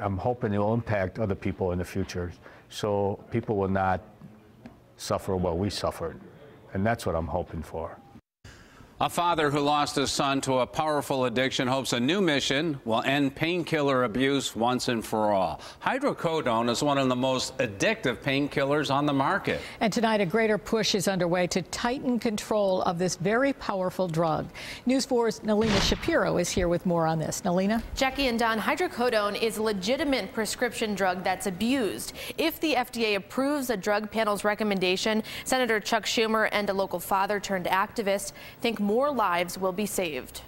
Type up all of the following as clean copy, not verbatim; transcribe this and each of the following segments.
I'm hoping it will impact other people in the future, so people will not suffer what we suffered, and that's what I'm hoping for. A father who lost his son to a powerful addiction hopes a new mission will end painkiller abuse once and for all. Hydrocodone is one of the most addictive painkillers on the market. And tonight, a greater push is underway to tighten control of this very powerful drug. News 4's Nalina Shapiro is here with more on this. Nalina? Jackie and Don, hydrocodone is a legitimate prescription drug that's abused. If the FDA approves a drug panel's recommendation, Senator Chuck Schumer and a local father turned activist think more lives will be saved.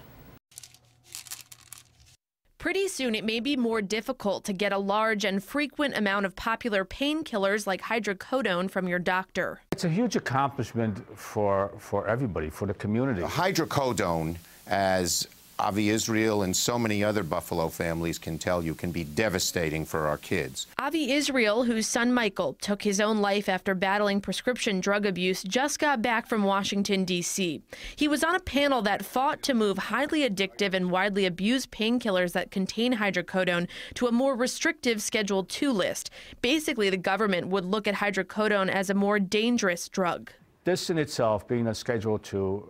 Pretty soon, it may be more difficult to get a large and frequent amount of popular painkillers like hydrocodone from your doctor. It's a huge accomplishment for everybody, for the community. Hydrocodone, as Avi Israel and so many other Buffalo families can tell you, can be devastating for our kids. Avi Israel, whose son Michael took his own life after battling prescription drug abuse, just got back from Washington, D.C. He was on a panel that fought to move highly addictive and widely abused painkillers that contain hydrocodone to a more restrictive Schedule II list. Basically, the government would look at hydrocodone as a more dangerous drug. This in itself, being a Schedule II,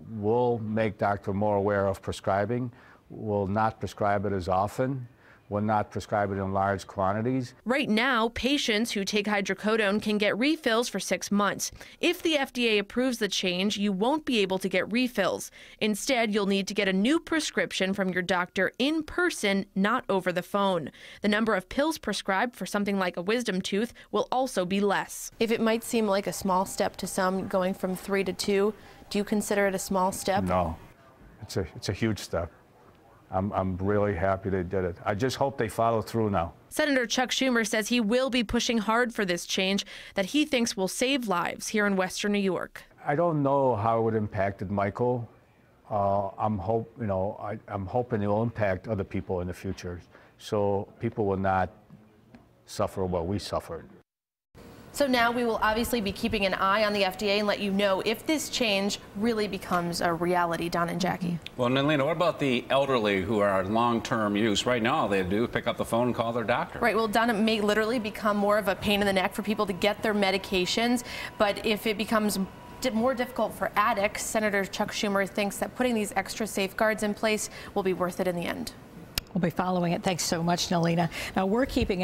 will make doctors more aware of prescribing, will not prescribe it as often, will not prescribe it in large quantities. Right now, patients who take hydrocodone can get refills for 6 months. If the FDA approves the change, you won't be able to get refills. Instead, you'll need to get a new prescription from your doctor in person, not over the phone. The number of pills prescribed for something like a wisdom tooth will also be less. If it might seem like a small step to some, going from 3 to 2, do you consider it a small step? No, it's a huge step. I'm really happy they did it. I just hope they follow through now. Senator Chuck Schumer says he will be pushing hard for this change that he thinks will save lives here in Western New York. I don't know how it would impacted Michael. I'm hoping it will impact other people in the future, so people will not suffer what we suffered. So now we will obviously be keeping an eye on the FDA and let you know if this change really becomes a reality, Don and Jackie. Well, Nalina, what about the elderly who are in long-term use? Right now, all they do is pick up the phone and call their doctor. Right. Well, Don, it may literally become more of a pain in the neck for people to get their medications. But if it becomes more difficult for addicts, Senator Chuck Schumer thinks that putting these extra safeguards in place will be worth it in the end. We'll be following it. Thanks so much, Nalina. Now, we're keeping